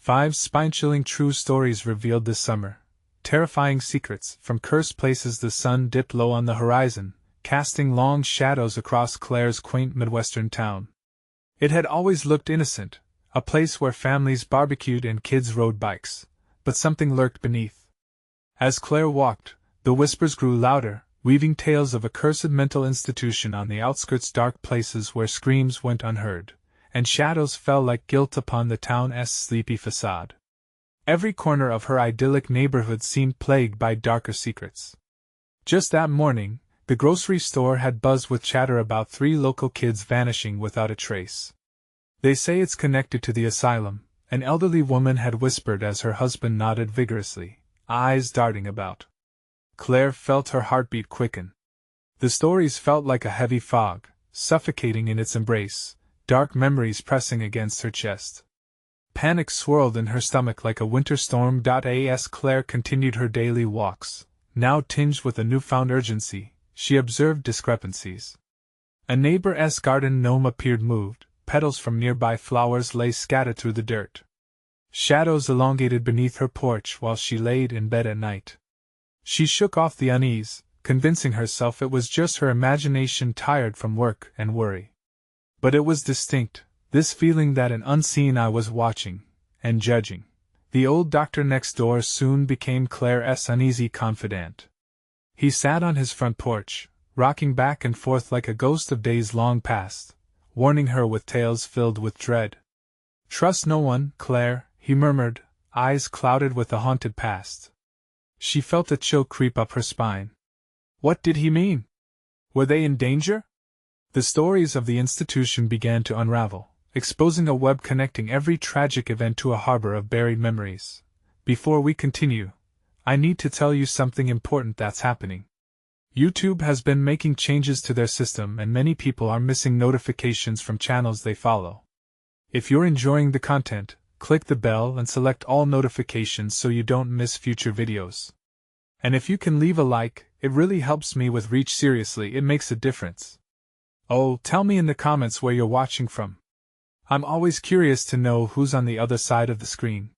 5 spine-chilling true stories revealed this summer. Terrifying secrets. From cursed places. The sun dipped low on the horizon, casting long shadows across Claire's quaint Midwestern town. It had always looked innocent, a place where families barbecued and kids rode bikes, but something lurked beneath. As Claire walked, the whispers grew louder, weaving tales of a cursed mental institution on the outskirts, dark places where screams went unheard, and shadows fell like guilt upon the town's sleepy facade. Every corner of her idyllic neighborhood seemed plagued by darker secrets. Just that morning, the grocery store had buzzed with chatter about 3 local kids vanishing without a trace. They say it's connected to the asylum, an elderly woman had whispered as her husband nodded vigorously, eyes darting about. Claire felt her heartbeat quicken. The stories felt like a heavy fog, suffocating in its embrace, dark memories pressing against her chest. Panic swirled in her stomach like a winter storm. As Claire continued her daily walks, now tinged with a newfound urgency, she observed discrepancies. A neighbor's garden gnome appeared moved, petals from nearby flowers lay scattered through the dirt. Shadows elongated beneath her porch while she laid in bed at night. She shook off the unease, convincing herself it was just her imagination tired from work and worry. But it was distinct, this feeling that an unseen eye was watching and judging. The old doctor next door soon became Claire's uneasy confidant. He sat on his front porch, rocking back and forth like a ghost of days long past, warning her with tales filled with dread. "Trust no one, Claire," he murmured, eyes clouded with the haunted past. She felt a chill creep up her spine. What did he mean? Were they in danger? The stories of the institution began to unravel, exposing a web connecting every tragic event to a harbor of buried memories. Before we continue, I need to tell you something important that's happening. YouTube has been making changes to their system and many people are missing notifications from channels they follow. If you're enjoying the content, click the bell and select all notifications so you don't miss future videos. And if you can leave a like, it really helps me with reach. Seriously, it makes a difference. Oh, tell me in the comments where you're watching from. I'm always curious to know who's on the other side of the screen.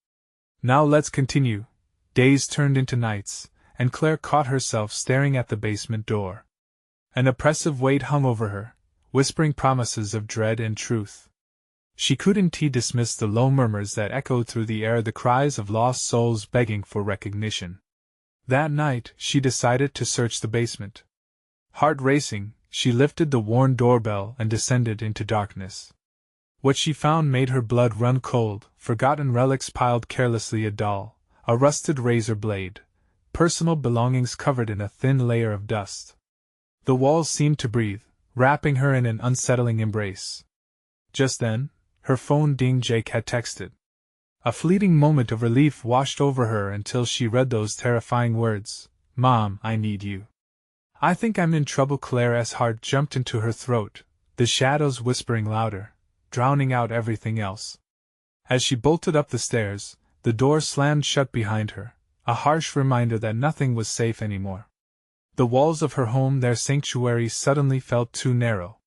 Now let's continue. Days turned into nights, and Claire caught herself staring at the basement door. An oppressive weight hung over her, whispering promises of dread and truth. She couldn't dismiss the low murmurs that echoed through the air, the cries of lost souls begging for recognition. That night, she decided to search the basement. Heart racing, she lifted the worn doorbell and descended into darkness. What she found made her blood run cold. Forgotten relics piled carelessly, a doll, a rusted razor blade, personal belongings covered in a thin layer of dust. The walls seemed to breathe, wrapping her in an unsettling embrace. Just then, her phone dinged. Jake had texted. A fleeting moment of relief washed over her until she read those terrifying words, "Mom, I need you." "I think I'm in trouble." Claire's heart jumped into her throat, the shadows whispering louder, drowning out everything else. As she bolted up the stairs, the door slammed shut behind her, a harsh reminder that nothing was safe anymore. The walls of her home, their sanctuary, suddenly felt too narrow.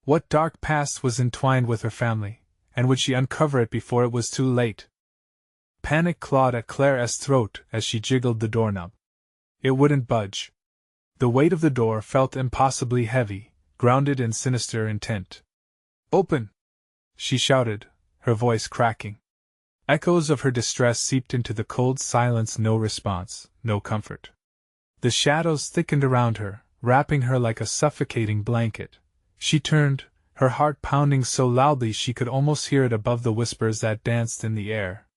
What dark past was entwined with her family, and would she uncover it before it was too late? Panic clawed at Claire's throat as she jiggled the doorknob. It wouldn't budge. The weight of the door felt impossibly heavy, grounded in sinister intent. "Open!" she shouted, her voice cracking. Echoes of her distress seeped into the cold silence. No response, no comfort. The shadows thickened around her, wrapping her like a suffocating blanket. She turned, her heart pounding so loudly she could almost hear it above the whispers that danced in the air.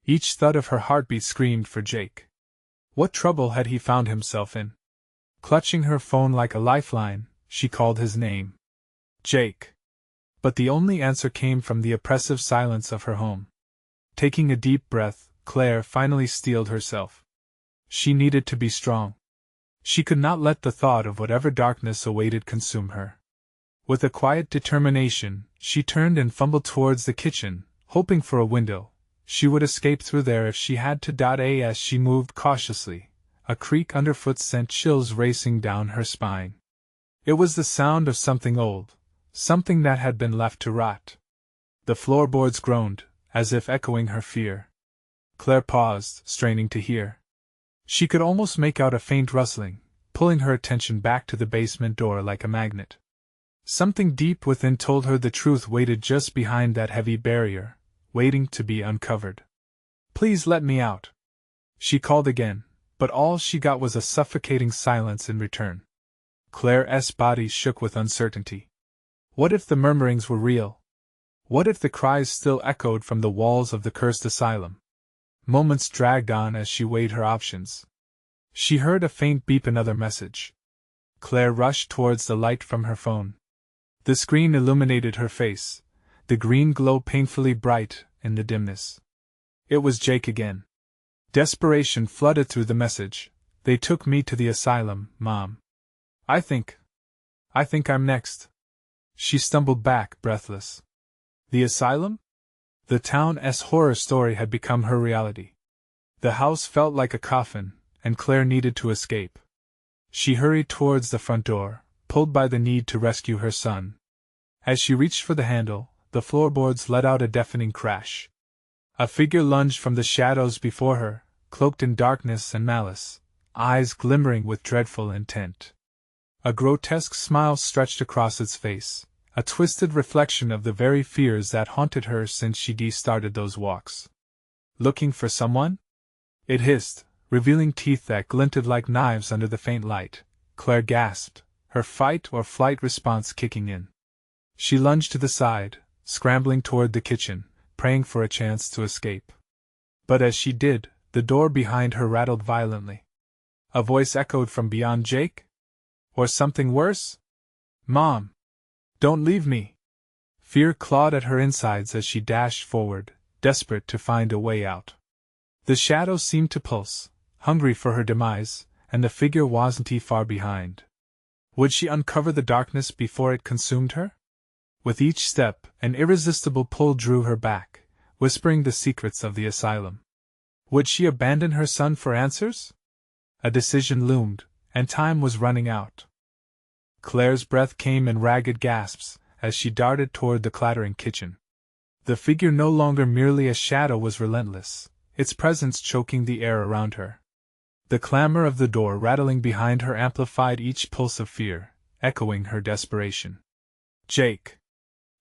Each thud of her heartbeat screamed for Jake. What trouble had he found himself in? Clutching her phone like a lifeline, she called his name. Jake. But the only answer came from the oppressive silence of her home. Taking a deep breath, Claire finally steeled herself. She needed to be strong. She could not let the thought of whatever darkness awaited consume her. With a quiet determination, she turned and fumbled towards the kitchen, hoping for a window. She would escape through there if she had to. As she moved cautiously, a creak underfoot sent chills racing down her spine. It was the sound of something old, something that had been left to rot. The floorboards groaned, as if echoing her fear. Claire paused, straining to hear. She could almost make out a faint rustling, pulling her attention back to the basement door like a magnet. Something deep within told her the truth waited just behind that heavy barrier, waiting to be uncovered. "Please let me out," she called again, but all she got was a suffocating silence in return. Claire's body shook with uncertainty. What if the murmurings were real? What if the cries still echoed from the walls of the cursed asylum? Moments dragged on as she weighed her options. She heard a faint beep, another message. Claire rushed towards the light from her phone. The screen illuminated her face, the green glow painfully bright in the dimness. It was Jake again. Desperation flooded through the message. "They took me to the asylum, Mom. I think I'm next." She stumbled back, breathless. The asylum? The town's horror story had become her reality. The house felt like a coffin, and Claire needed to escape. She hurried towards the front door, pulled by the need to rescue her son. As she reached for the handle, the floorboards let out a deafening crash. A figure lunged from the shadows before her, cloaked in darkness and malice, eyes glimmering with dreadful intent. A grotesque smile stretched across its face, a twisted reflection of the very fears that haunted her since she started those walks. "Looking for someone?" it hissed, revealing teeth that glinted like knives under the faint light. Claire gasped, her fight or flight response kicking in. She lunged to the side, scrambling toward the kitchen, praying for a chance to escape. But as she did, the door behind her rattled violently. A voice echoed from beyond. "Jake? Or something worse? Mom! Don't leave me!" Fear clawed at her insides as she dashed forward, desperate to find a way out. The shadows seemed to pulse, hungry for her demise, and the figure wasn't far behind. Would she uncover the darkness before it consumed her? With each step, an irresistible pull drew her back, whispering the secrets of the asylum. Would she abandon her son for answers? A decision loomed, and time was running out. Claire's breath came in ragged gasps as she darted toward the clattering kitchen. The figure, no longer merely a shadow, was relentless, its presence choking the air around her. The clamor of the door rattling behind her amplified each pulse of fear, echoing her desperation. "Jake!"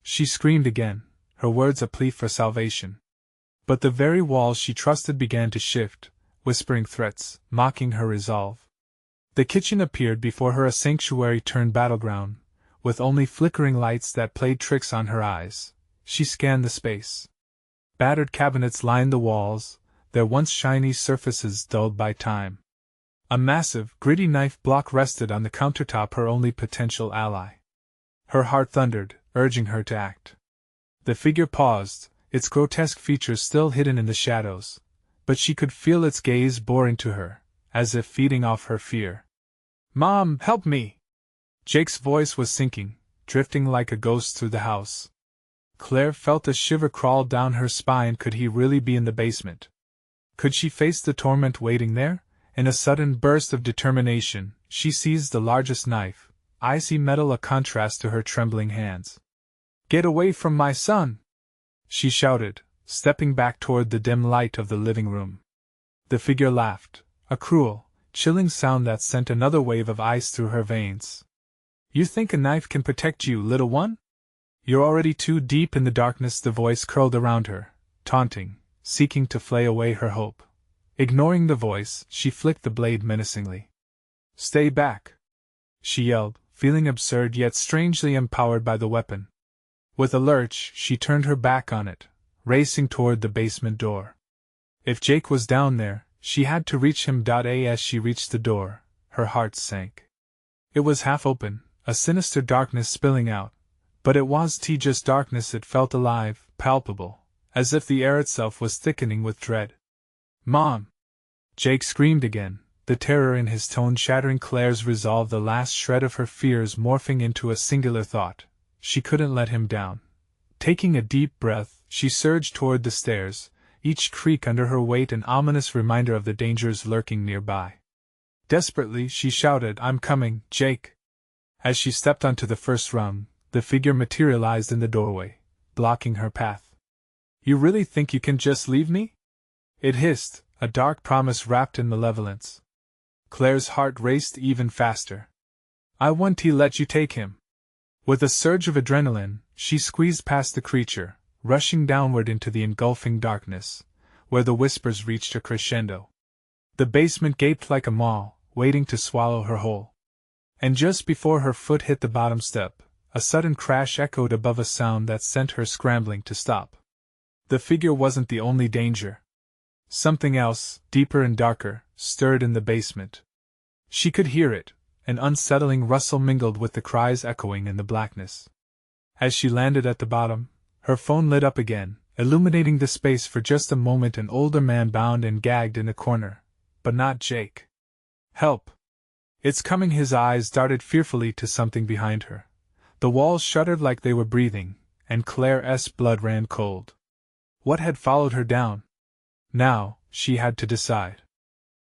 She screamed again, her words a plea for salvation. But the very walls she trusted began to shift, whispering threats, mocking her resolve. The kitchen appeared before her, a sanctuary turned battleground, with only flickering lights that played tricks on her eyes. She scanned the space. Battered cabinets lined the walls, their once shiny surfaces dulled by time. A massive, gritty knife block rested on the countertop, her only potential ally. Her heart thundered, urging her to act. The figure paused, its grotesque features still hidden in the shadows, but she could feel its gaze bore into her, as if feeding off her fear. "Mom, help me!" Jake's voice was sinking, drifting like a ghost through the house. Claire felt a shiver crawl down her spine. Could he really be in the basement? Could she face the torment waiting there? In a sudden burst of determination, she seized the largest knife, icy metal a contrast to her trembling hands. "Get away from my son!" she shouted, stepping back toward the dim light of the living room. The figure laughed, a cruel, chilling sound that sent another wave of ice through her veins. "You think a knife can protect you, little one? You're already too deep in the darkness." The voice curled around her, taunting, seeking to flay away her hope. Ignoring the voice, she flicked the blade menacingly. "Stay back!" she yelled, feeling absurd yet strangely empowered by the weapon. With a lurch, she turned her back on it, racing toward the basement door. If Jake was down there, she had to reach him. As she reached the door, her heart sank. It was half open, a sinister darkness spilling out, but it was just darkness. It felt alive, palpable, as if the air itself was thickening with dread. "Mom!" Jake screamed again, the terror in his tone shattering Claire's resolve, the last shred of her fears morphing into a singular thought. She couldn't let him down. Taking a deep breath, she surged toward the stairs, each creak under her weight an ominous reminder of the dangers lurking nearby. Desperately, she shouted, "I'm coming, Jake!" As she stepped onto the first rung, the figure materialized in the doorway, blocking her path. "You really think you can just leave me?" It hissed, a dark promise wrapped in malevolence. Claire's heart raced even faster. I want to let you take him. With a surge of adrenaline, she squeezed past the creature, rushing downward into the engulfing darkness, where the whispers reached a crescendo. The basement gaped like a maw, waiting to swallow her whole. And just before her foot hit the bottom step, a sudden crash echoed above, a sound that sent her scrambling to stop. The figure wasn't the only danger. Something else, deeper and darker, stirred in the basement. She could hear it, an unsettling rustle mingled with the cries echoing in the blackness. As she landed at the bottom, her phone lit up again, illuminating the space for just a moment. An older man bound and gagged in a corner. But not Jake. Help! It's coming! His eyes darted fearfully to something behind her. The walls shuddered like they were breathing, and Claire's blood ran cold. What had followed her down? Now, she had to decide.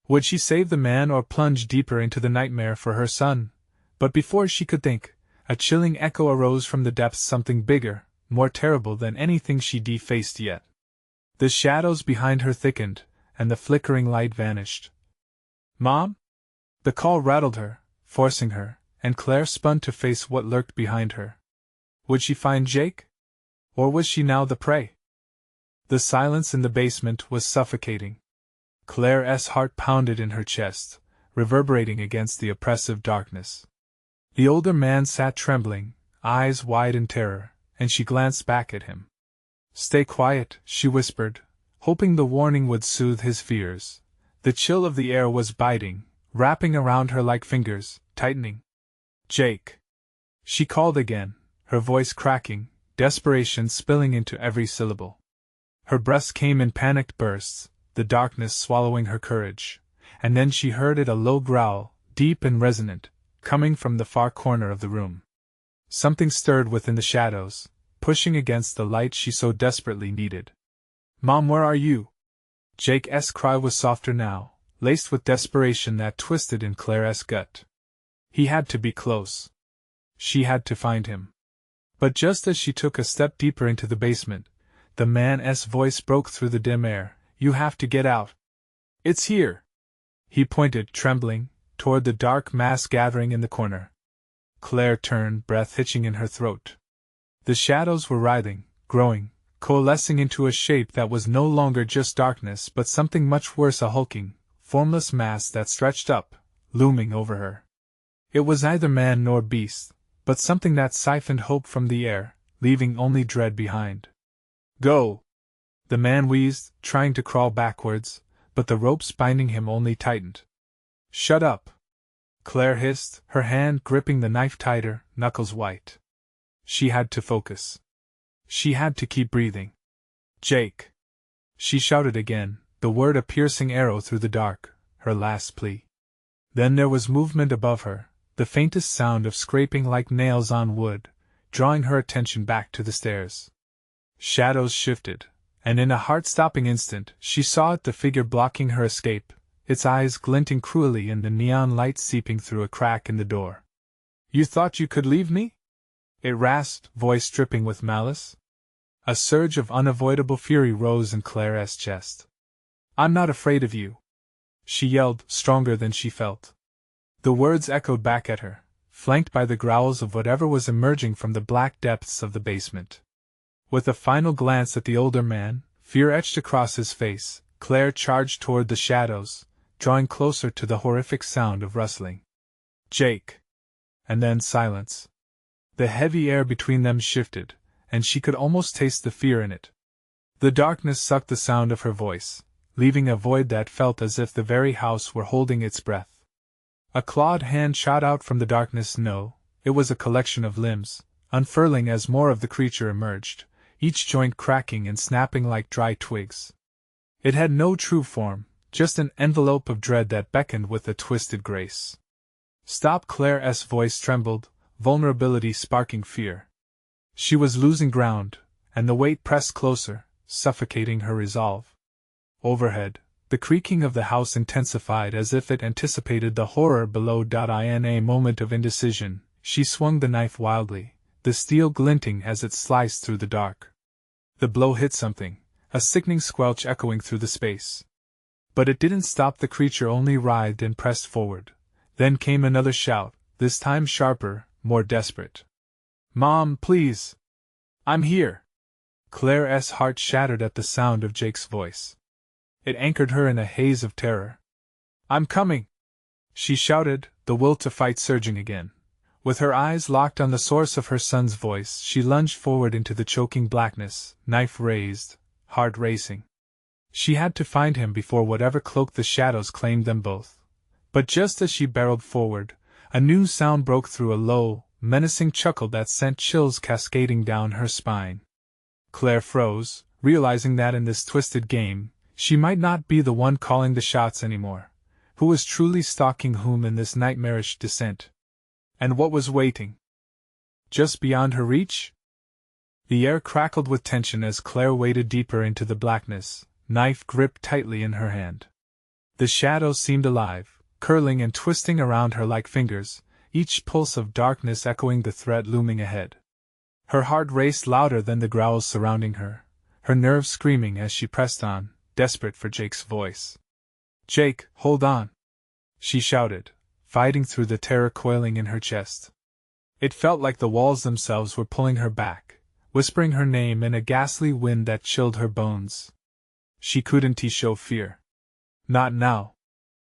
Would she save the man or plunge deeper into the nightmare for her son? But before she could think, a chilling echo arose from the depths, something bigger, more terrible than anything she'd faced yet. The shadows behind her thickened, and the flickering light vanished. Mom? The call rattled her, forcing her, and Claire spun to face what lurked behind her. Would she find Jake? Or was she now the prey? The silence in the basement was suffocating. Claire's heart pounded in her chest, reverberating against the oppressive darkness. The older man sat trembling, eyes wide in terror, and she glanced back at him. Stay quiet, she whispered, hoping the warning would soothe his fears. The chill of the air was biting, wrapping around her like fingers, tightening. Jake! She called again, her voice cracking, desperation spilling into every syllable. Her breath came in panicked bursts, the darkness swallowing her courage, and then she heard it, a low growl, deep and resonant, coming from the far corner of the room. Something stirred within the shadows, pushing against the light she so desperately needed. Mom, where are you? Jake's cry was softer now, laced with desperation that twisted in Claire's gut. He had to be close. She had to find him. But just as she took a step deeper into the basement, the man's voice broke through the dim air. You have to get out. It's here. He pointed, trembling, toward the dark mass gathering in the corner. Claire turned, breath hitching in her throat. The shadows were writhing, growing, coalescing into a shape that was no longer just darkness but something much worse, a hulking, formless mass that stretched up, looming over her. It was neither man nor beast, but something that siphoned hope from the air, leaving only dread behind. Go! The man wheezed, trying to crawl backwards, but the ropes binding him only tightened. Shut up! Claire hissed, her hand gripping the knife tighter, knuckles white. She had to focus. She had to keep breathing. Jake! She shouted again, the word a piercing arrow through the dark, her last plea. Then there was movement above her, the faintest sound of scraping like nails on wood, drawing her attention back to the stairs. Shadows shifted, and in a heart-stopping instant she saw it, the figure blocking her escape, its eyes glinting cruelly in the neon light seeping through a crack in the door. You thought you could leave me? It rasped, voice dripping with malice. A surge of unavoidable fury rose in Claire's chest. I'm not afraid of you, she yelled, stronger than she felt. The words echoed back at her, flanked by the growls of whatever was emerging from the black depths of the basement. With a final glance at the older man, fear etched across his face, Claire charged toward the shadows, drawing closer to the horrific sound of rustling. Jake! And then silence. The heavy air between them shifted, and she could almost taste the fear in it. The darkness sucked the sound of her voice, leaving a void that felt as if the very house were holding its breath. A clawed hand shot out from the darkness. No, it was a collection of limbs, unfurling as more of the creature emerged, each joint cracking and snapping like dry twigs. It had no true form, just an envelope of dread that beckoned with a twisted grace. Stop! Claire's voice trembled, vulnerability sparking fear. She was losing ground, and the weight pressed closer, suffocating her resolve. Overhead, the creaking of the house intensified as if it anticipated the horror below. In a moment of indecision, she swung the knife wildly, the steel glinting as it sliced through the dark. The blow hit something, a sickening squelch echoing through the space. But it didn't stop, the creature only writhed and pressed forward. Then came another shout, this time sharper, more desperate. "Mom, please! I'm here!" Claire's heart shattered at the sound of Jake's voice. It anchored her in a haze of terror. "I'm coming!" she shouted, the will to fight surging again. With her eyes locked on the source of her son's voice, she lunged forward into the choking blackness, knife raised, heart racing. She had to find him before whatever cloaked the shadows claimed them both. But just as she barreled forward, a new sound broke through, a low, menacing chuckle that sent chills cascading down her spine. Claire froze, realizing that in this twisted game, she might not be the one calling the shots anymore. Who was truly stalking whom in this nightmarish descent? And what was waiting just beyond her reach? The air crackled with tension as Claire waded deeper into the blackness, knife gripped tightly in her hand. The shadows seemed alive, curling and twisting around her like fingers, each pulse of darkness echoing the threat looming ahead. Her heart raced louder than the growls surrounding her, her nerves screaming as she pressed on, desperate for Jake's voice. "Jake, hold on!" she shouted, fighting through the terror coiling in her chest. It felt like the walls themselves were pulling her back, whispering her name in a ghastly wind that chilled her bones. She couldn't show fear. Not now.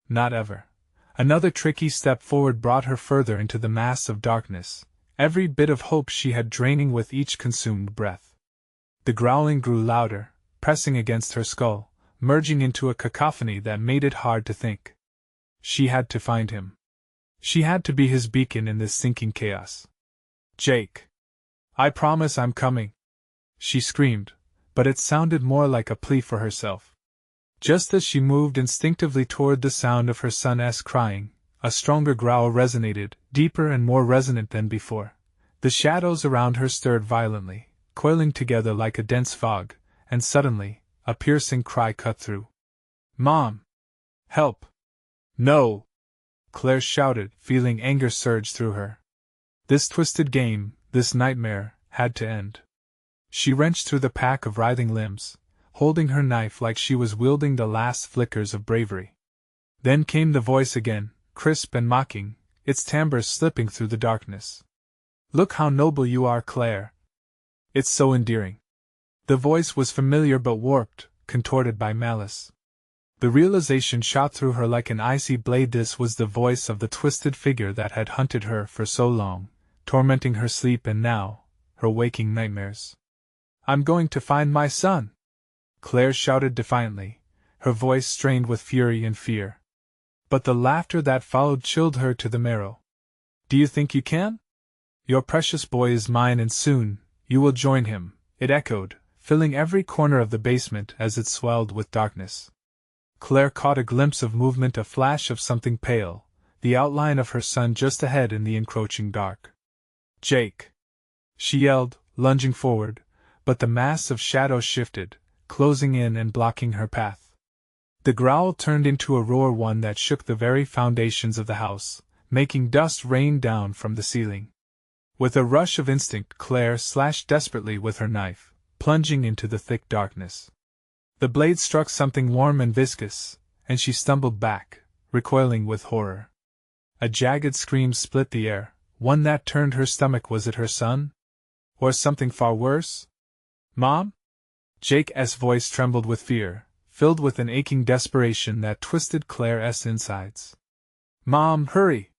Not ever. Another tricky step forward brought her further into the mass of darkness, every bit of hope she had draining with each consumed breath. The growling grew louder, pressing against her skull, merging into a cacophony that made it hard to think. She had to find him. She had to be his beacon in this sinking chaos. "Jake! I promise I'm coming!" she screamed, but it sounded more like a plea for herself. Just as she moved instinctively toward the sound of her son's crying, a stronger growl resonated, deeper and more resonant than before. The shadows around her stirred violently, coiling together like a dense fog, and suddenly, a piercing cry cut through. "Mom! Help! No!" Claire shouted, feeling anger surge through her. This twisted game, this nightmare, had to end. She wrenched through the pack of writhing limbs, holding her knife like she was wielding the last flickers of bravery. Then came the voice again, crisp and mocking, its timbre slipping through the darkness. "Look how noble you are, Claire. It's so endearing." The voice was familiar but warped, contorted by malice. The realization shot through her like an icy blade. This was the voice of the twisted figure that had hunted her for so long, tormenting her sleep and now, her waking nightmares. "I'm going to find my son!" Claire shouted defiantly, her voice strained with fury and fear. But the laughter that followed chilled her to the marrow. "Do you think you can? Your precious boy is mine and soon, you will join him," it echoed, filling every corner of the basement as it swelled with darkness. Claire caught a glimpse of movement, a flash of something pale, the outline of her son just ahead in the encroaching dark. "Jake!" she yelled, lunging forward, but the mass of shadows shifted, closing in and blocking her path. The growl turned into a roar, one that shook the very foundations of the house, making dust rain down from the ceiling. With a rush of instinct, Claire slashed desperately with her knife, plunging into the thick darkness. The blade struck something warm and viscous, and she stumbled back, recoiling with horror. A jagged scream split the air, one that turned her stomach. Was it her son? Or something far worse? "Mom?" Jake's voice trembled with fear, filled with an aching desperation that twisted Claire's insides. "Mom, hurry!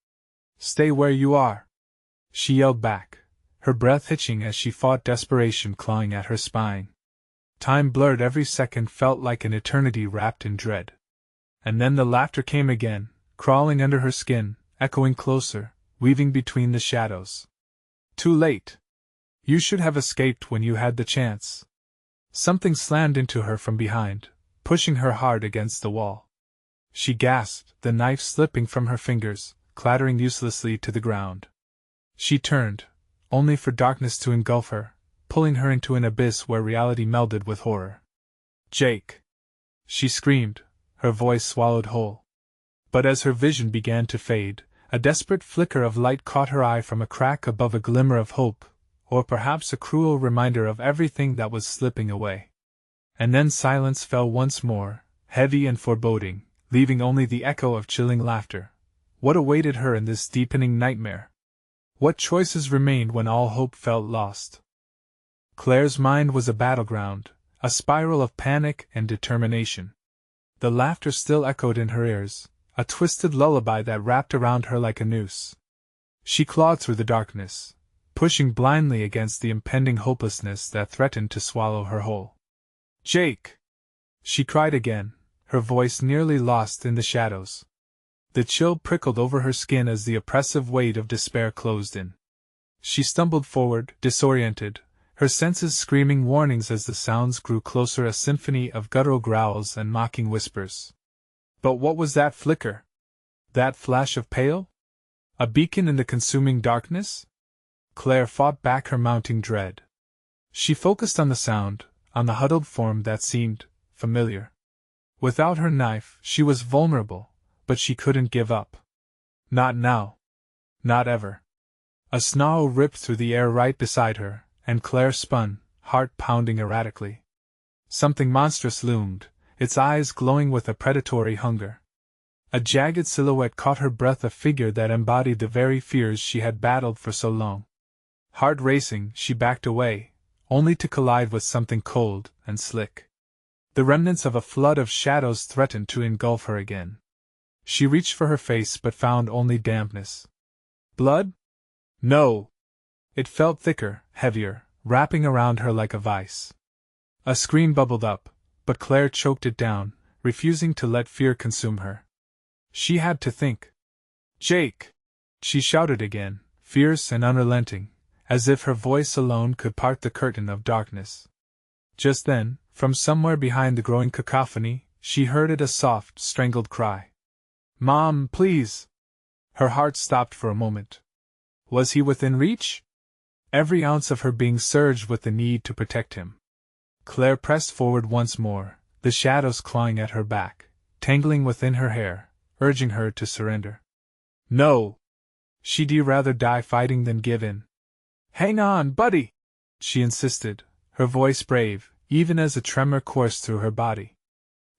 Stay where you are!" she yelled back, her breath hitching as she fought desperation clawing at her spine. Time blurred, every second felt like an eternity wrapped in dread. And then the laughter came again, crawling under her skin, echoing closer, weaving between the shadows. "Too late! You should have escaped when you had the chance." Something slammed into her from behind, pushing her hard against the wall. She gasped, the knife slipping from her fingers, clattering uselessly to the ground. She turned, only for darkness to engulf her, pulling her into an abyss where reality melded with horror. "Jake!" she screamed, her voice swallowed whole. But as her vision began to fade, a desperate flicker of light caught her eye from a crack above, a glimmer of hope, or perhaps a cruel reminder of everything that was slipping away. And then silence fell once more, heavy and foreboding, leaving only the echo of chilling laughter. What awaited her in this deepening nightmare? What choices remained when all hope felt lost? Claire's mind was a battleground, a spiral of panic and determination. The laughter still echoed in her ears, a twisted lullaby that wrapped around her like a noose. She clawed through the darkness, pushing blindly against the impending hopelessness that threatened to swallow her whole. "Jake!" she cried again, her voice nearly lost in the shadows. The chill prickled over her skin as the oppressive weight of despair closed in. She stumbled forward, disoriented, her senses screaming warnings as the sounds grew closer, a symphony of guttural growls and mocking whispers. But what was that flicker? That flash of pale? A beacon in the consuming darkness? Claire fought back her mounting dread. She focused on the sound, on the huddled form that seemed familiar. Without her knife, she was vulnerable, but she couldn't give up. Not now. Not ever. A snarl ripped through the air right beside her, and Claire spun, heart pounding erratically. Something monstrous loomed, its eyes glowing with a predatory hunger. A jagged silhouette caught her breath, a figure that embodied the very fears she had battled for so long. Heart racing, she backed away, only to collide with something cold and slick. The remnants of a flood of shadows threatened to engulf her again. She reached for her face but found only dampness. Blood? No! It felt thicker, heavier, wrapping around her like a vice. A scream bubbled up, but Claire choked it down, refusing to let fear consume her. She had to think. "Jake!" she shouted again, fierce and unrelenting, as if her voice alone could part the curtain of darkness. Just then, from somewhere behind the growing cacophony, she heard it, a soft, strangled cry. "Mom, please!" Her heart stopped for a moment. Was he within reach? Every ounce of her being surged with the need to protect him. Claire pressed forward once more, the shadows clawing at her back, tangling within her hair, urging her to surrender. No! She'd rather die fighting than give in. "Hang on, buddy!" she insisted, her voice brave, even as a tremor coursed through her body.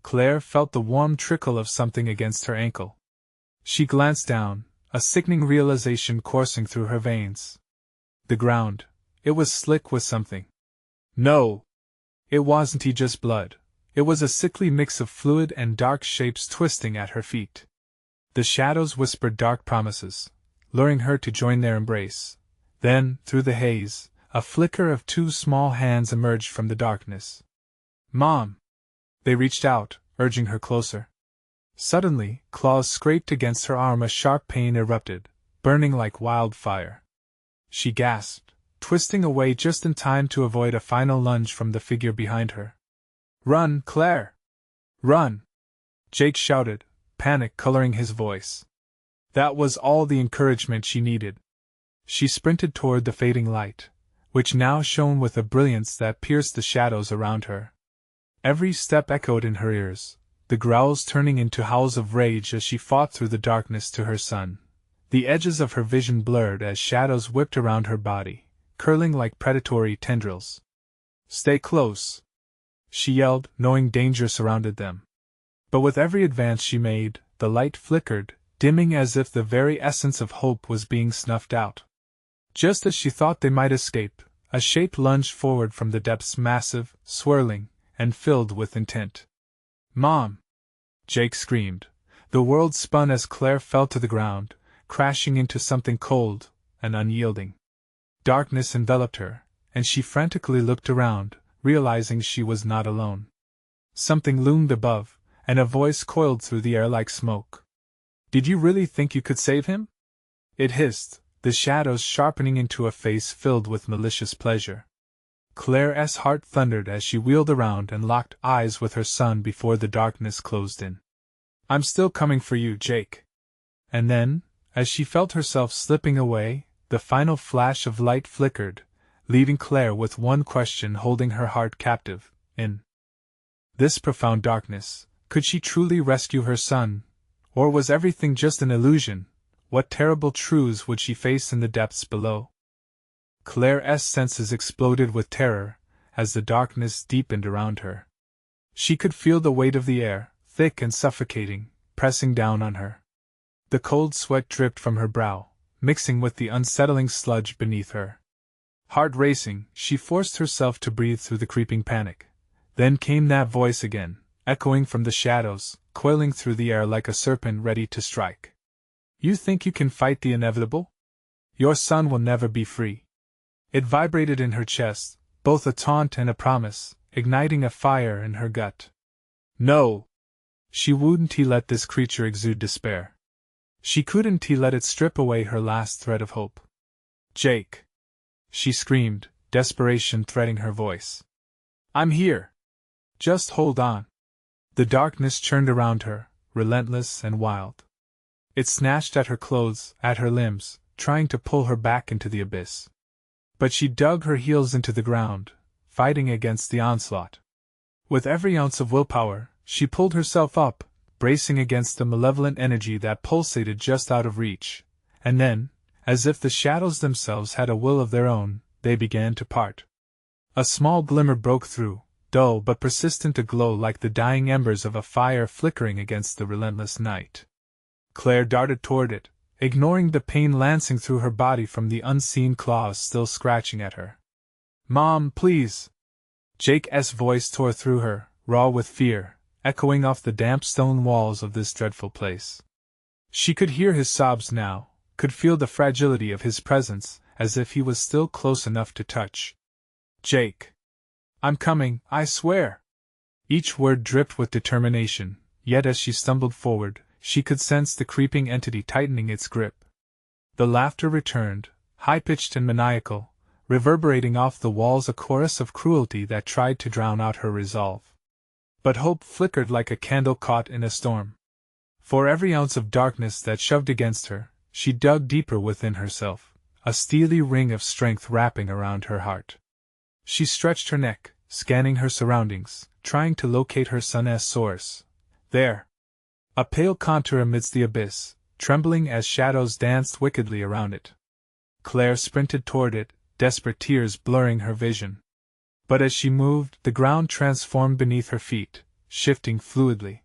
Claire felt the warm trickle of something against her ankle. She glanced down, a sickening realization coursing through her veins. The ground. It was slick with something. No! It wasn't just blood. It was a sickly mix of fluid and dark shapes twisting at her feet. The shadows whispered dark promises, luring her to join their embrace. Then, through the haze, a flicker of two small hands emerged from the darkness. "Mom!" They reached out, urging her closer. Suddenly, claws scraped against her arm, a sharp pain erupted, burning like wildfire. She gasped, twisting away just in time to avoid a final lunge from the figure behind her. "Run, Claire! Run!" Jake shouted, panic coloring his voice. That was all the encouragement she needed. She sprinted toward the fading light, which now shone with a brilliance that pierced the shadows around her. Every step echoed in her ears, the growls turning into howls of rage as she fought through the darkness to her son. The edges of her vision blurred as shadows whipped around her body, curling like predatory tendrils. "Stay close!" she yelled, knowing danger surrounded them. But with every advance she made, the light flickered, dimming as if the very essence of hope was being snuffed out. Just as she thought they might escape, a shape lunged forward from the depths, massive, swirling, and filled with intent. "Mom!" Jake screamed. The world spun as Claire fell to the ground, crashing into something cold and unyielding. Darkness enveloped her, and she frantically looked around, realizing she was not alone. Something loomed above, and a voice coiled through the air like smoke. "Did you really think you could save him?" it hissed, the shadows sharpening into a face filled with malicious pleasure. Claire's heart thundered as she wheeled around and locked eyes with her son before the darkness closed in. "I'm still coming for you, Jake." And then, as she felt herself slipping away, the final flash of light flickered, leaving Claire with one question holding her heart captive. In this profound darkness, could she truly rescue her son? Or was everything just an illusion? What terrible truths would she face in the depths below? Claire's senses exploded with terror as the darkness deepened around her. She could feel the weight of the air, thick and suffocating, pressing down on her. The cold sweat dripped from her brow, mixing with the unsettling sludge beneath her. Heart racing, she forced herself to breathe through the creeping panic. Then came that voice again, echoing from the shadows, coiling through the air like a serpent ready to strike. You think you can fight the inevitable? Your son will never be free. It vibrated in her chest, both a taunt and a promise, igniting a fire in her gut. No! She wouldn't let this creature exude despair. She couldn't let it strip away her last thread of hope. Jake! She screamed, desperation threading her voice. I'm here! Just hold on. The darkness churned around her, relentless and wild. It snatched at her clothes, at her limbs, trying to pull her back into the abyss. But she dug her heels into the ground, fighting against the onslaught. With every ounce of willpower, she pulled herself up, bracing against the malevolent energy that pulsated just out of reach, and then, as if the shadows themselves had a will of their own, they began to part. A small glimmer broke through, dull but persistent aglow like the dying embers of a fire flickering against the relentless night. Claire darted toward it, ignoring the pain lancing through her body from the unseen claws still scratching at her. Mom, please! Jake's voice tore through her, raw with fear, echoing off the damp stone walls of this dreadful place. She could hear his sobs now, could feel the fragility of his presence, as if he was still close enough to touch. Jake! I'm coming, I swear! Each word dripped with determination, yet as she stumbled forward, she could sense the creeping entity tightening its grip. The laughter returned, high-pitched and maniacal, reverberating off the walls a chorus of cruelty that tried to drown out her resolve. But hope flickered like a candle caught in a storm. For every ounce of darkness that shoved against her, she dug deeper within herself, a steely ring of strength wrapping around her heart. She stretched her neck, scanning her surroundings, trying to locate her son's source. There! A pale contour amidst the abyss, trembling as shadows danced wickedly around it. Claire sprinted toward it, desperate tears blurring her vision. But as she moved, the ground transformed beneath her feet, shifting fluidly.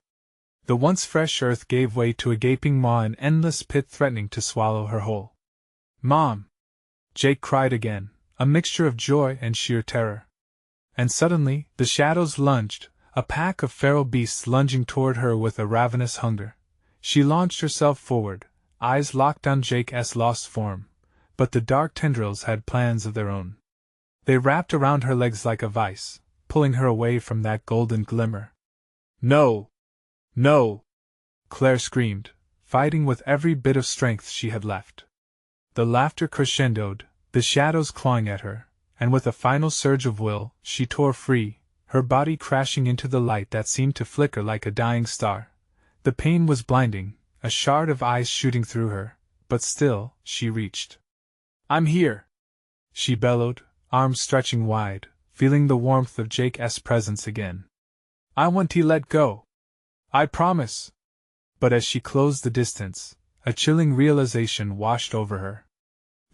The once fresh earth gave way to a gaping maw, an endless pit threatening to swallow her whole. Mom! Jake cried again, a mixture of joy and sheer terror. And suddenly, the shadows lunged, a pack of feral beasts lunging toward her with a ravenous hunger. She launched herself forward, eyes locked on Jake's lost form, but the dark tendrils had plans of their own. They wrapped around her legs like a vice, pulling her away from that golden glimmer. No! No! Claire screamed, fighting with every bit of strength she had left. The laughter crescendoed, the shadows clawing at her, and with a final surge of will, she tore free, her body crashing into the light that seemed to flicker like a dying star. The pain was blinding, a shard of eyes shooting through her, but still, she reached. I'm here! She bellowed, arms stretching wide, feeling the warmth of Jake's presence again. I want to let go. I promise. But as she closed the distance, a chilling realization washed over her.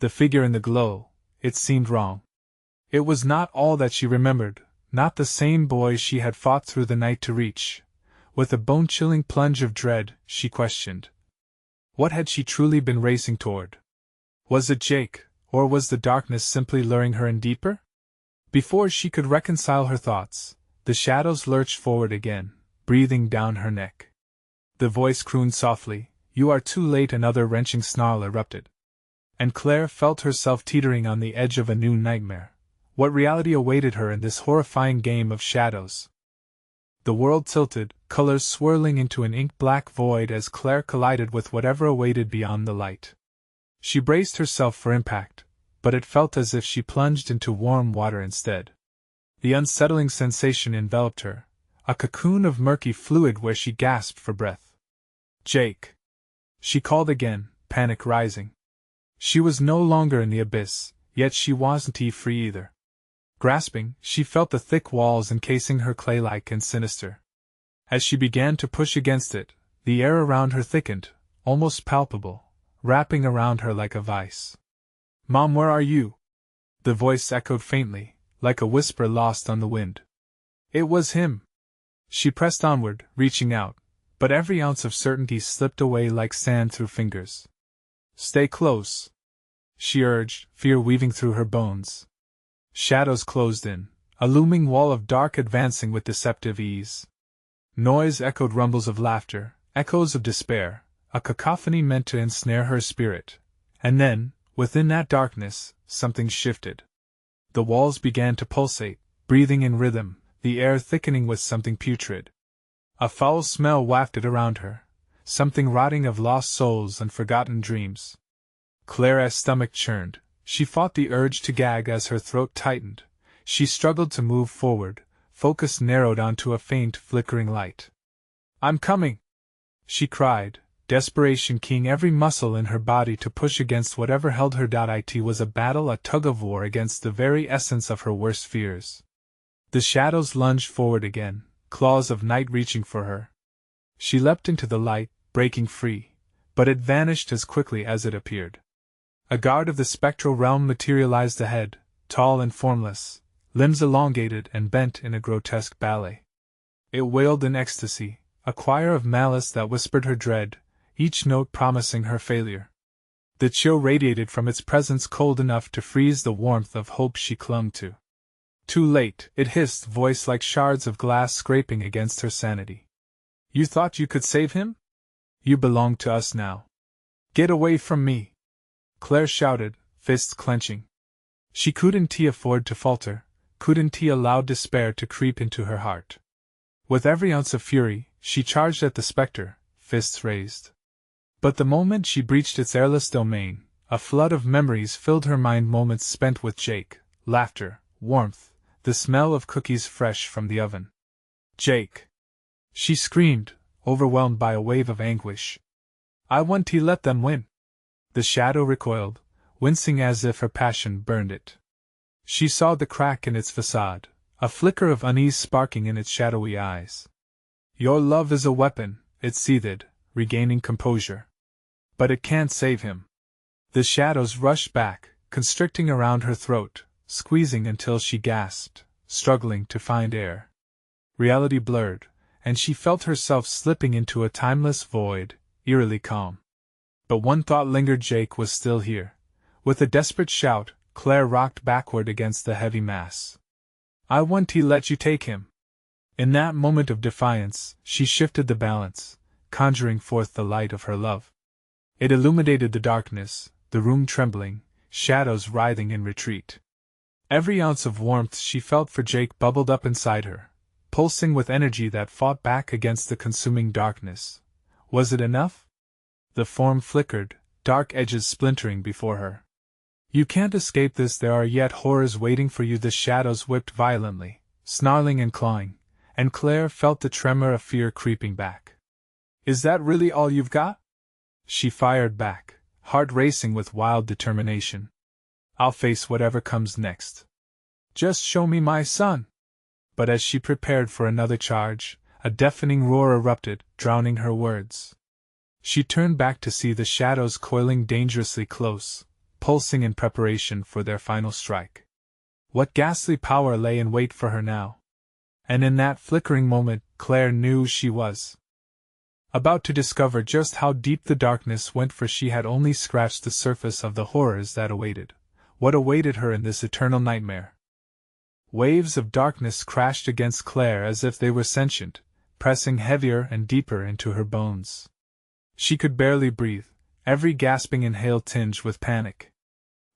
The figure in the glow, it seemed wrong. It was not all that she remembered, not the same boy she had fought through the night to reach. With a bone-chilling plunge of dread, she questioned. What had she truly been racing toward? Was it Jake, or was the darkness simply luring her in deeper? Before she could reconcile her thoughts, the shadows lurched forward again, breathing down her neck. The voice crooned softly, "You are too late." Another wrenching snarl erupted. And Claire felt herself teetering on the edge of a new nightmare. What reality awaited her in this horrifying game of shadows? The world tilted, colors swirling into an ink-black void as Claire collided with whatever awaited beyond the light. She braced herself for impact, but it felt as if she plunged into warm water instead. The unsettling sensation enveloped her, a cocoon of murky fluid where she gasped for breath. Jake! She called again, panic rising. She was no longer in the abyss, yet she wasn't free either. Grasping, she felt the thick walls encasing her clay-like and sinister. As she began to push against it, the air around her thickened, almost palpable, wrapping around her like a vice. Mom, where are you? The voice echoed faintly, like a whisper lost on the wind. It was him. She pressed onward, reaching out, but every ounce of certainty slipped away like sand through fingers. "Stay close," she urged, fear weaving through her bones. Shadows closed in, a looming wall of dark advancing with deceptive ease. Noise echoed rumbles of laughter, echoes of despair, a cacophony meant to ensnare her spirit. And then, within that darkness, something shifted. The walls began to pulsate, breathing in rhythm, the air thickening with something putrid. A foul smell wafted around her, something rotting of lost souls and forgotten dreams. Claire's stomach churned. She fought the urge to gag as her throat tightened. She struggled to move forward, focus narrowed onto a faint, flickering light. "I'm coming!" she cried, desperation keying every muscle in her body to push against whatever held her. It was a battle, a tug-of-war against the very essence of her worst fears. The shadows lunged forward again, claws of night reaching for her. She leapt into the light, breaking free, but it vanished as quickly as it appeared. A guard of the spectral realm materialized ahead, tall and formless, limbs elongated and bent in a grotesque ballet. It wailed in ecstasy, a choir of malice that whispered her dread, each note promising her failure. The chill radiated from its presence, cold enough to freeze the warmth of hope she clung to. "Too late," it hissed, voice like shards of glass scraping against her sanity. "You thought you could save him? You belong to us now. Get away from me!" Claire shouted, fists clenching. She couldn't afford to falter, couldn't allow despair to creep into her heart. With every ounce of fury, she charged at the spectre, fists raised. But the moment she breached its airless domain, a flood of memories filled her mind, moments spent with Jake, laughter, warmth, the smell of cookies fresh from the oven. "Jake!" she screamed, overwhelmed by a wave of anguish. "I want to let them win." The shadow recoiled, wincing as if her passion burned it. She saw the crack in its facade, a flicker of unease sparking in its shadowy eyes. "Your love is a weapon," it seethed, regaining composure. "But it can't save him." The shadows rushed back, constricting around her throat, squeezing until she gasped, struggling to find air. Reality blurred, and she felt herself slipping into a timeless void, eerily calm. But one thought lingered: Jake was still here. With a desperate shout, Claire rocked backward against the heavy mass. "I want to let you take him." In that moment of defiance, she shifted the balance, conjuring forth the light of her love. It illuminated the darkness, the room trembling, shadows writhing in retreat. Every ounce of warmth she felt for Jake bubbled up inside her, pulsing with energy that fought back against the consuming darkness. Was it enough? The form flickered, dark edges splintering before her. "You can't escape this, there are yet horrors waiting for you." The shadows whipped violently, snarling and clawing, and Claire felt the tremor of fear creeping back. "Is that really all you've got?" she fired back, heart racing with wild determination. "I'll face whatever comes next. Just show me my son." But as she prepared for another charge, a deafening roar erupted, drowning her words. She turned back to see the shadows coiling dangerously close, pulsing in preparation for their final strike. What ghastly power lay in wait for her now? And in that flickering moment, Claire knew she was about to discover just how deep the darkness went, for she had only scratched the surface of the horrors that awaited. What awaited her in this eternal nightmare? Waves of darkness crashed against Claire as if they were sentient, pressing heavier and deeper into her bones. She could barely breathe, every gasping inhale tinged with panic.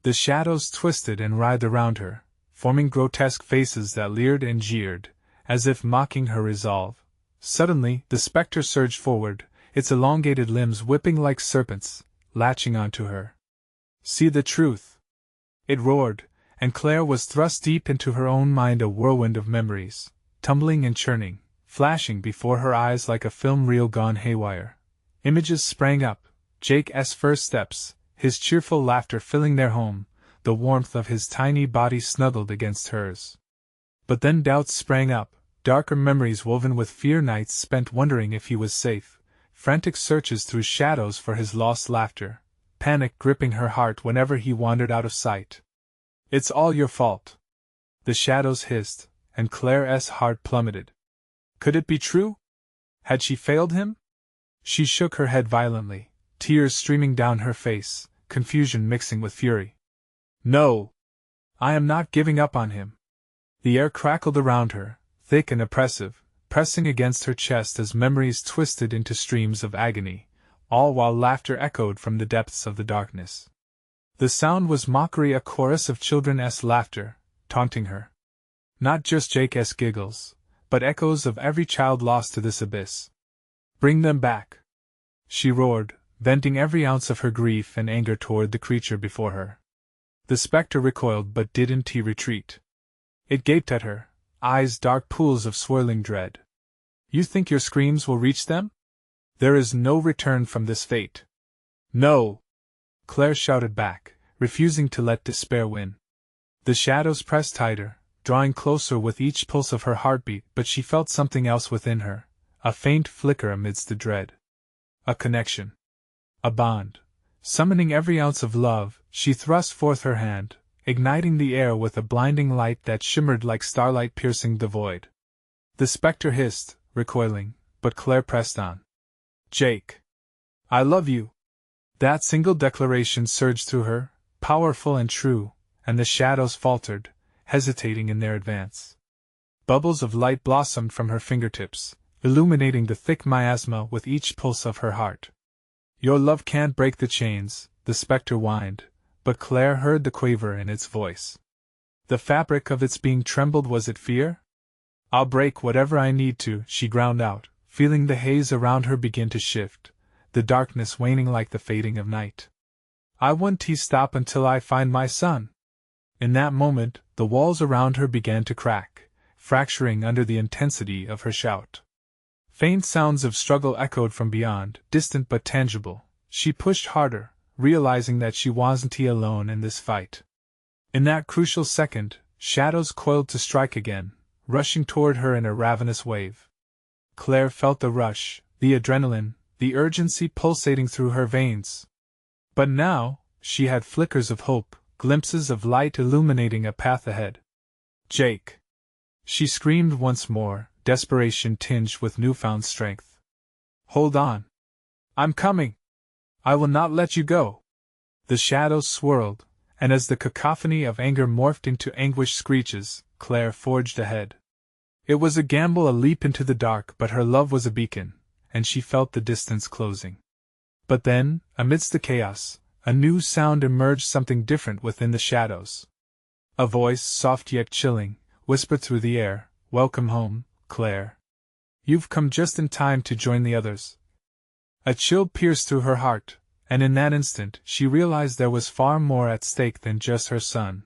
The shadows twisted and writhed around her, forming grotesque faces that leered and jeered, as if mocking her resolve. Suddenly, the spectre surged forward, its elongated limbs whipping like serpents, latching onto her. "See the truth!" it roared, and Claire was thrust deep into her own mind, a whirlwind of memories, tumbling and churning, flashing before her eyes like a film reel gone haywire. Images sprang up, Jake's first steps, his cheerful laughter filling their home, the warmth of his tiny body snuggled against hers. But then doubts sprang up, darker memories woven with fear, nights spent wondering if he was safe, frantic searches through shadows for his lost laughter, panic gripping her heart whenever he wandered out of sight. "It's all your fault," the shadows hissed, and Claire's heart plummeted. Could it be true? Had she failed him? She shook her head violently, tears streaming down her face, confusion mixing with fury. No! I am not giving up on him. The air crackled around her, thick and oppressive, pressing against her chest as memories twisted into streams of agony, all while laughter echoed from the depths of the darkness. The sound was mockery, a chorus of children's laughter, taunting her. Not just Jake's giggles, but echoes of every child lost to this abyss. Bring them back! She roared, venting every ounce of her grief and anger toward the creature before her. The spectre recoiled but didn't retreat. It gaped at her, eyes dark pools of swirling dread. You think your screams will reach them? There is no return from this fate. No! Claire shouted back, refusing to let despair win. The shadows pressed tighter, drawing closer with each pulse of her heartbeat, but she felt something else within her, a faint flicker amidst the dread. A connection. A bond. Summoning every ounce of love, she thrust forth her hand, igniting the air with a blinding light that shimmered like starlight piercing the void. The spectre hissed, recoiling, but Claire pressed on. Jake! I love you! That single declaration surged through her, powerful and true, and the shadows faltered, hesitating in their advance. Bubbles of light blossomed from her fingertips, illuminating the thick miasma with each pulse of her heart. Your love can't break the chains, the spectre whined, but Claire heard the quaver in its voice. The fabric of its being trembled. Was it fear? I'll break whatever I need to, she ground out, feeling the haze around her begin to shift, the darkness waning like the fading of night. I won't stop until I find my son. In that moment, the walls around her began to crack, fracturing under the intensity of her shout. Faint sounds of struggle echoed from beyond, distant but tangible. She pushed harder, realizing that she wasn't alone in this fight. In that crucial second, shadows coiled to strike again, rushing toward her in a ravenous wave. Claire felt the rush, the adrenaline, the urgency pulsating through her veins. But now, she had flickers of hope, glimpses of light illuminating a path ahead. Jake! She screamed once more, desperation tinged with newfound strength. Hold on! I'm coming! I will not let you go! The shadows swirled, and as the cacophony of anger morphed into anguished screeches, Claire forged ahead. It was a gamble, a leap into the dark, but her love was a beacon, and she felt the distance closing. But then, amidst the chaos, a new sound emerged, something different within the shadows. A voice, soft yet chilling, whispered through the air, "Welcome home, Claire. You've come just in time to join the others." A chill pierced through her heart, and in that instant she realized there was far more at stake than just her son.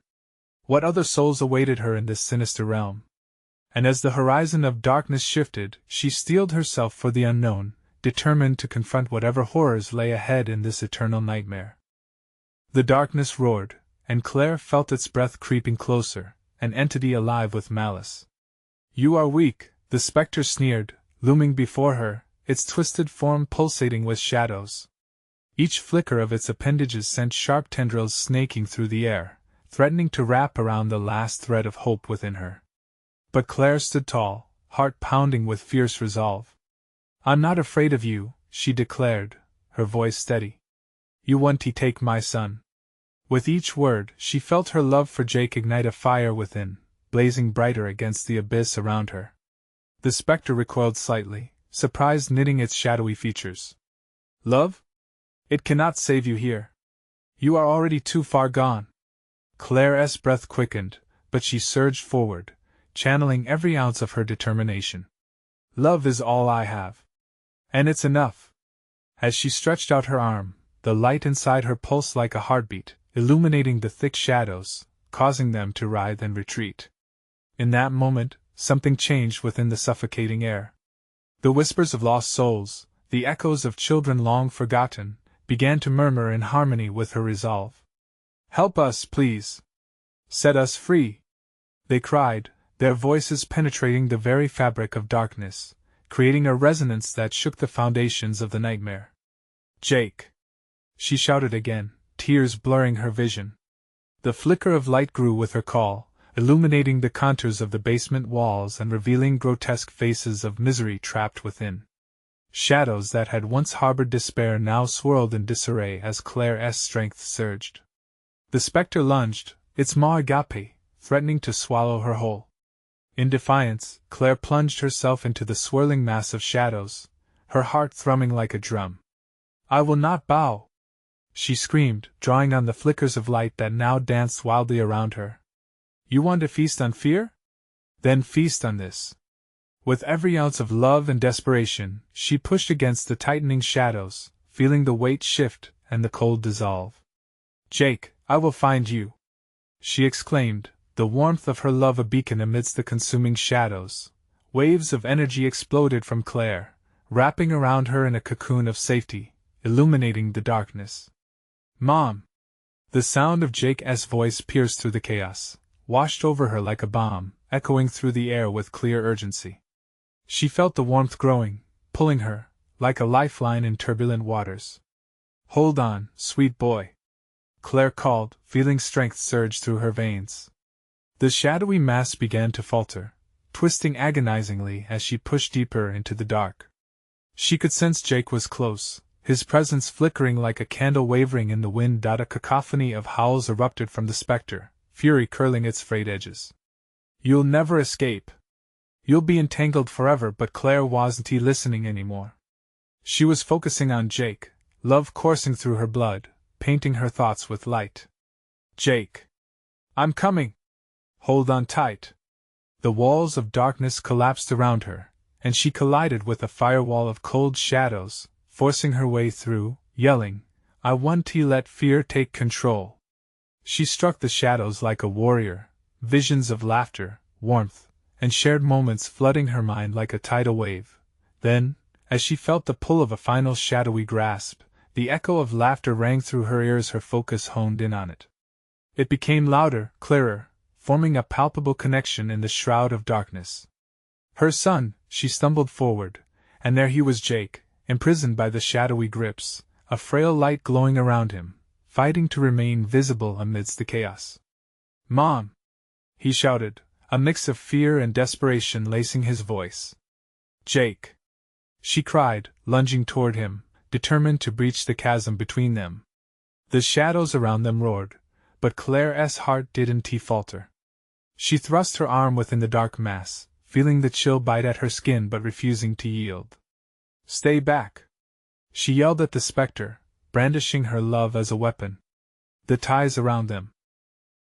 What other souls awaited her in this sinister realm? And as the horizon of darkness shifted, she steeled herself for the unknown, determined to confront whatever horrors lay ahead in this eternal nightmare. The darkness roared, and Claire felt its breath creeping closer, an entity alive with malice. "You are weak," the spectre sneered, looming before her, its twisted form pulsating with shadows. Each flicker of its appendages sent sharp tendrils snaking through the air, threatening to wrap around the last thread of hope within her. But Claire stood tall, heart pounding with fierce resolve. "I'm not afraid of you," she declared, her voice steady. "You won't take my son." With each word, she felt her love for Jake ignite a fire within, blazing brighter against the abyss around her. The spectre recoiled slightly, surprise knitting its shadowy features. "Love? It cannot save you here. You are already too far gone." Claire's breath quickened, but she surged forward, channeling every ounce of her determination. "Love is all I have. And it's enough." As she stretched out her arm, the light inside her pulsed like a heartbeat, illuminating the thick shadows, causing them to writhe and retreat. In that moment, something changed within the suffocating air. The whispers of lost souls, the echoes of children long forgotten, began to murmur in harmony with her resolve. "Help us, please! Set us free!" they cried, their voices penetrating the very fabric of darkness, creating a resonance that shook the foundations of the nightmare. "Jake!" she shouted again, tears blurring her vision. The flicker of light grew with her call, illuminating the contours of the basement walls and revealing grotesque faces of misery trapped within. Shadows that had once harbored despair now swirled in disarray as Claire's strength surged. The spectre lunged, its maw agape, threatening to swallow her whole. In defiance, Claire plunged herself into the swirling mass of shadows, her heart thrumming like a drum. "I will not bow!" she screamed, drawing on the flickers of light that now danced wildly around her. "You want to feast on fear? Then feast on this." With every ounce of love and desperation, she pushed against the tightening shadows, feeling the weight shift and the cold dissolve. "Jake, I will find you!" she exclaimed, the warmth of her love a beacon amidst the consuming shadows. Waves of energy exploded from Claire, wrapping around her in a cocoon of safety, illuminating the darkness. "Mom!" The sound of Jake's voice pierced through the chaos, washed over her like a bomb, echoing through the air with clear urgency. She felt the warmth growing, pulling her, like a lifeline in turbulent waters. "Hold on, sweet boy," Claire called, feeling strength surge through her veins. The shadowy mass began to falter, twisting agonizingly as she pushed deeper into the dark. She could sense Jake was close, his presence flickering like a candle wavering in the wind. A cacophony of howls erupted from the spectre, fury curling its frayed edges. "You'll never escape. You'll be entangled forever." But Claire wasn't listening anymore. She was focusing on Jake, love coursing through her blood, painting her thoughts with light. "Jake! I'm coming! Hold on tight!" The walls of darkness collapsed around her, and she collided with a firewall of cold shadows, forcing her way through, yelling, "I want to let fear take control." She struck the shadows like a warrior, visions of laughter, warmth, and shared moments flooding her mind like a tidal wave. Then, as she felt the pull of a final shadowy grasp, the echo of laughter rang through her ears. Her focus honed in on it. It became louder, clearer, forming a palpable connection in the shroud of darkness. Her son. She stumbled forward, and there he was, Jake, imprisoned by the shadowy grips, a frail light glowing around him, fighting to remain visible amidst the chaos. "Mom!" he shouted, a mix of fear and desperation lacing his voice. "Jake!" she cried, lunging toward him, determined to breach the chasm between them. The shadows around them roared, but Claire's heart didn't falter. She thrust her arm within the dark mass, feeling the chill bite at her skin but refusing to yield. "Stay back!" she yelled at the spectre, brandishing her love as a weapon. The ties around them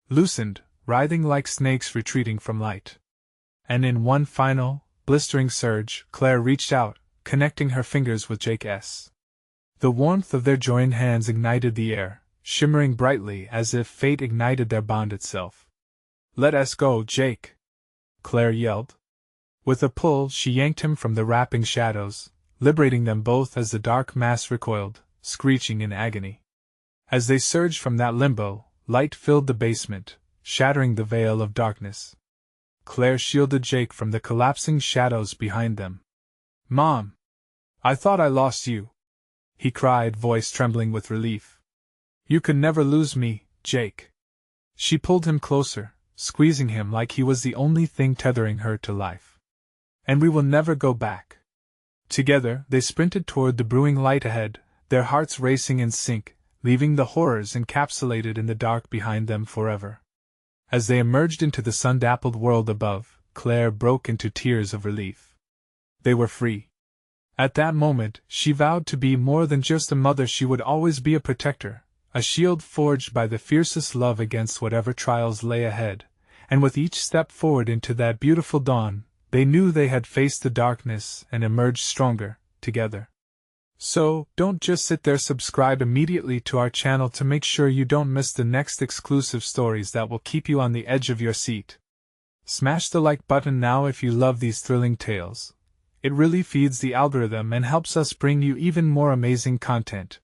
loosened, writhing like snakes retreating from light. And in one final, blistering surge, Claire reached out, connecting her fingers with Jake's. The warmth of their joined hands ignited the air, shimmering brightly as if fate ignited their bond itself. "Let us go, Jake!" Claire yelled. With a pull, she yanked him from the wrapping shadows, liberating them both as the dark mass recoiled, screeching in agony. As they surged from that limbo, light filled the basement, shattering the veil of darkness. Claire shielded Jake from the collapsing shadows behind them. "Mom! I thought I lost you!" he cried, voice trembling with relief. "You could never lose me, Jake." She pulled him closer, squeezing him like he was the only thing tethering her to life. "And we will never go back." Together, they sprinted toward the brewing light ahead, their hearts racing in sync, leaving the horrors encapsulated in the dark behind them forever. As they emerged into the sun-dappled world above, Claire broke into tears of relief. They were free. At that moment, she vowed to be more than just a mother. She would always be a protector, a shield forged by the fiercest love against whatever trials lay ahead, and with each step forward into that beautiful dawn, they knew they had faced the darkness and emerged stronger, together. So, don't just sit there. Subscribe immediately to our channel to make sure you don't miss the next exclusive stories that will keep you on the edge of your seat. Smash the like button now if you love these thrilling tales. It really feeds the algorithm and helps us bring you even more amazing content.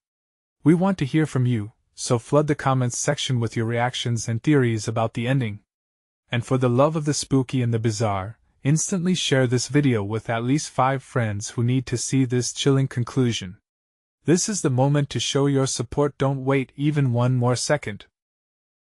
We want to hear from you, so flood the comments section with your reactions and theories about the ending. And for the love of the spooky and the bizarre, instantly share this video with at least 5 friends who need to see this chilling conclusion. This is the moment to show your support. Don't wait even one more second.